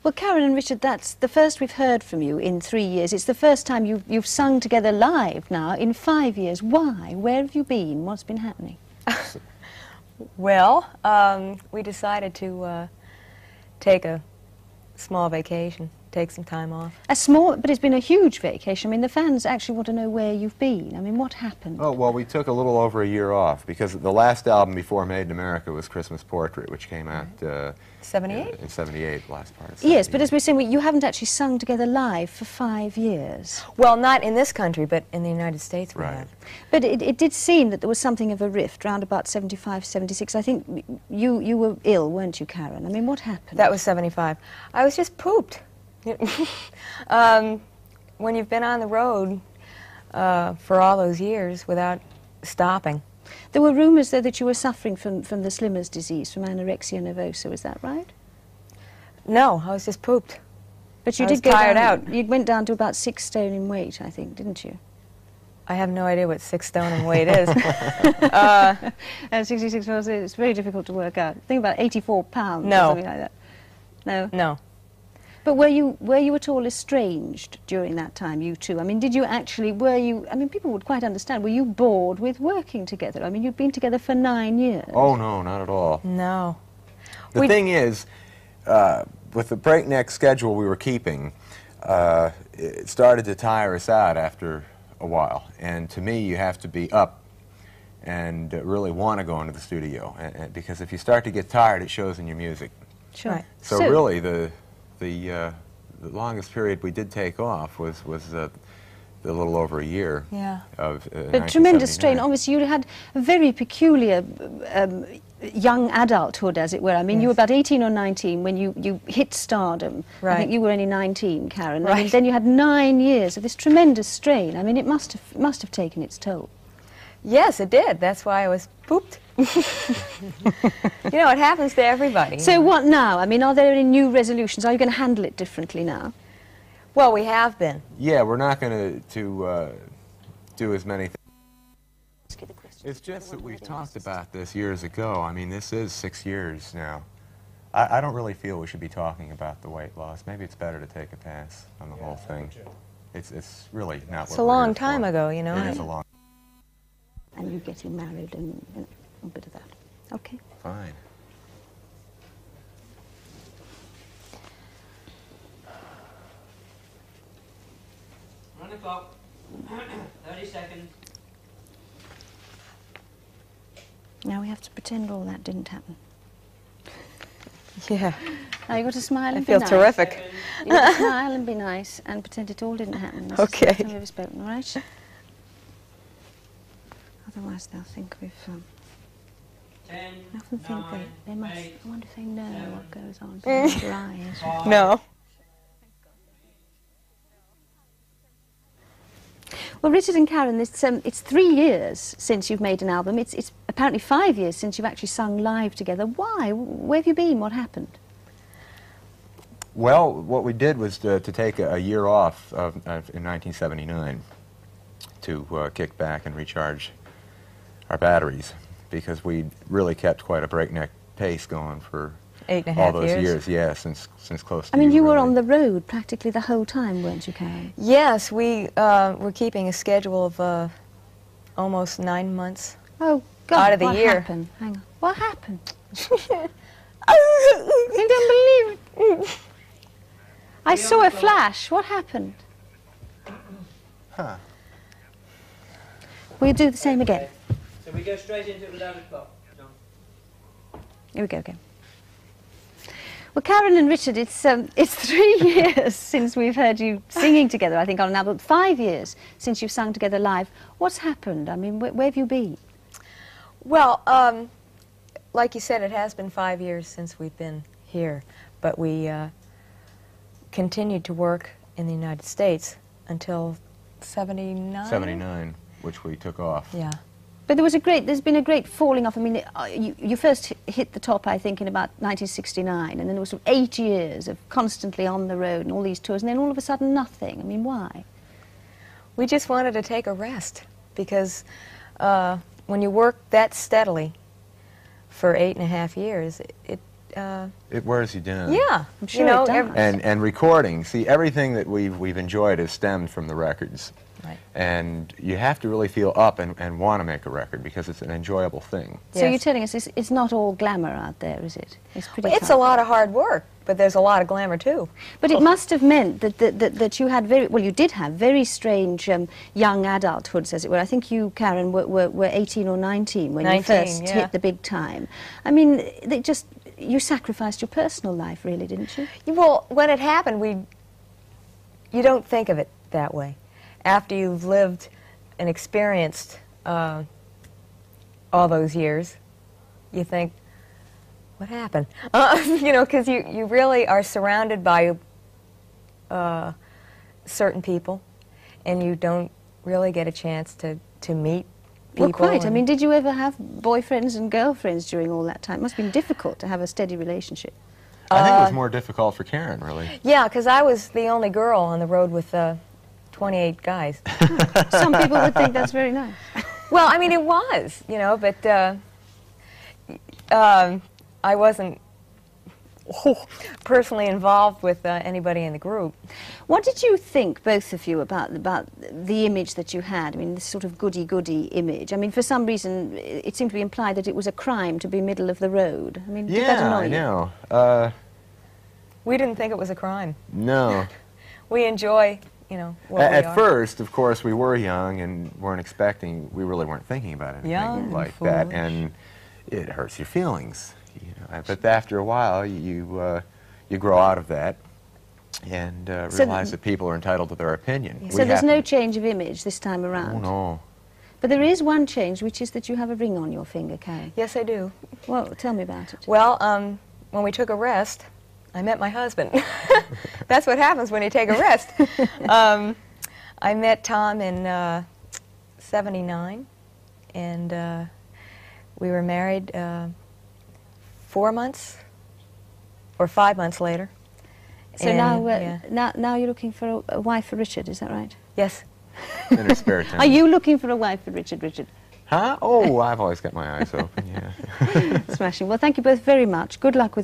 Well, Karen and Richard, that's the first we've heard from you in 3 years. It's the first time you've sung together live now in 5 years. Why? Where have you been? What's been happening? Well, we decided to take a small vacation, take some time off. A small, but it's been a huge vacation. I mean, the fans actually want to know where you've been. I mean, what happened? Oh, well, we took a little over a year off because the last album before Made in America was Christmas Portrait, which came out 78? In 78, last part of 78. Yes, but as we're saying, you haven't actually sung together live for 5 years. Well, not in this country, but in the United States we have. But it did seem that there was something of a rift round about 75, 76. I think you were ill, weren't you, Karen? I mean, what happened? That was 75. I was just pooped. When you've been on the road for all those years without stopping. There were rumours, though, that you were suffering from the Slimmer's disease, from anorexia nervosa. Is that right? No, I was just pooped. But you I did was go tired down, out. You went down to about 6 stone in weight, I think, didn't you? I have no idea what 6 stone in weight is. 66 pounds, it's very difficult to work out. I think about 84 pounds No. or something like that. No? No. But were you at all estranged during that time, you two? I mean, did you actually, I mean, people would quite understand, were you bored with working together? I mean, you'd been together for 9 years. Oh, no, not at all. No. The thing is, with the breakneck schedule we were keeping, it started to tire us out after a while. And to me, you have to be up and really want to go into the studio. Because if you start to get tired, it shows in your music. Sure. Right. So really, the longest period we did take off was a little over a year. Yeah. Of But tremendous strain. Obviously, you had a very peculiar young adulthood, as it were. I mean, Yes. you were about 18 or 19 when you hit stardom. Right. I think you were only 19, Karen. Right. I mean, then you had 9 years of this tremendous strain. I mean, it must have taken its toll. Yes, it did. That's why I was pooped. You know, it happens to everybody. So what now? I mean, are there any new resolutions? Are you going to handle it differently now? Well, we have been. Yeah, we're not going to do as many things. It's just that we've talked about this years ago. I mean, this is 6 years now. I don't really feel we should be talking about the weight loss. Maybe it's better to take a pass on the whole thing. It's really not It's what a we're long here time for. ago, you know. It is a long. And you getting married and a bit of that. Okay. Fine. Run the clock. 30 seconds. Now we have to pretend all that didn't happen. Yeah. Now you've got to smile I and feel be nice. terrific. You've got to smile and be nice and pretend it all didn't happen. This is the Okay. first time we've ever spoken, all right? Otherwise they'll think we've... 10, I often think 9, they must... 8, I wonder if they know 7, what goes on behind your eyes. 5. No. Well, Richard and Karen, it's 3 years since you've made an album. It's apparently 5 years since you've actually sung live together. Why? Where have you been? What happened? Well, what we did was to take a year off in 1979 to kick back and recharge our batteries, because we really kept quite a breakneck pace going for 8.5 all those years. years. Yeah, since close to I mean, you were really. on the road practically the whole time, weren't you, Karen? Yes, we were keeping a schedule of almost 9 months. Oh, God, Out of the what year. happened? Hang on. What happened? I don't believe it. I saw a flash. What happened? Huh. We'll do the same again. So we go straight into it without a clock. John. Here we go again. Well, Karen and Richard, it's 3 years since we've heard you singing together, I think, on an album. 5 years since you've sung together live. What's happened? I mean, where have you been? Well, like you said, it has been 5 years since we've been here, but we continued to work in the United States until 79? 79, which we took off. Yeah. But there's been a great falling off. I mean, you first hit the top, I think, in about 1969, and then there was sort of 8 years of constantly on the road and all these tours, and then all of a sudden nothing. I mean, why? We just wanted to take a rest, because when you work that steadily for 8.5 years, It wears you down. yeah, I'm sure it does. And recording. See, everything that we've enjoyed has stemmed from the records. Right. And you have to really feel up and want to make a record because it's an enjoyable thing. So you're telling us it's not all glamour out there, is it? It's pretty It's tough. a lot of hard work, but there's a lot of glamour too. But it must have meant that you had you did have very strange young adulthoods, as it were. I think you, Karen, were 18 or 19 when 19, you first yeah. hit the big time. I mean, you sacrificed your personal life, really, didn't you? Well, when it happened, you don't think of it that way. After you've lived and experienced all those years, you think, what happened? You know, because you really are surrounded by certain people, and you don't really get a chance to meet people. Well, quite. I mean, did you ever have boyfriends and girlfriends during all that time? It must have been difficult to have a steady relationship. I think it was more difficult for Karen, really. Yeah, because I was the only girl on the road with 28 guys. Some people would think that's very nice. Well, I mean, it was, you know, but I wasn't personally involved with anybody in the group. What did you think, both of you, about the image that you had? I mean, this sort of goody-goody image. I mean, for some reason, it seemed to be implied that it was a crime to be middle of the road. I mean, did that annoy you? Yeah, I know. We didn't think it was a crime. No. We enjoy, you know, what we At are. first, of course, we were young and we really weren't thinking about anything Young like and that, foolish. and it hurts your feelings. You know. But after a while, you grow out of that and realize that people are entitled to their opinion. So there's no change of image this time around? Oh, no. But there is one change, which is that you have a ring on your finger, Karen. Yes, I do. Well, tell me about it. Well, when we took a rest, I met my husband. That's what happens when you take a rest. I met Tom in '79, and we were married 4 months or 5 months later. So And, now you're looking for a wife for Richard, is that right? Yes. In her spare time. Are you looking for a wife for Richard, Richard? Huh? Oh, I've always got my eyes open, yeah. Smashing. Well, thank you both very much. Good luck with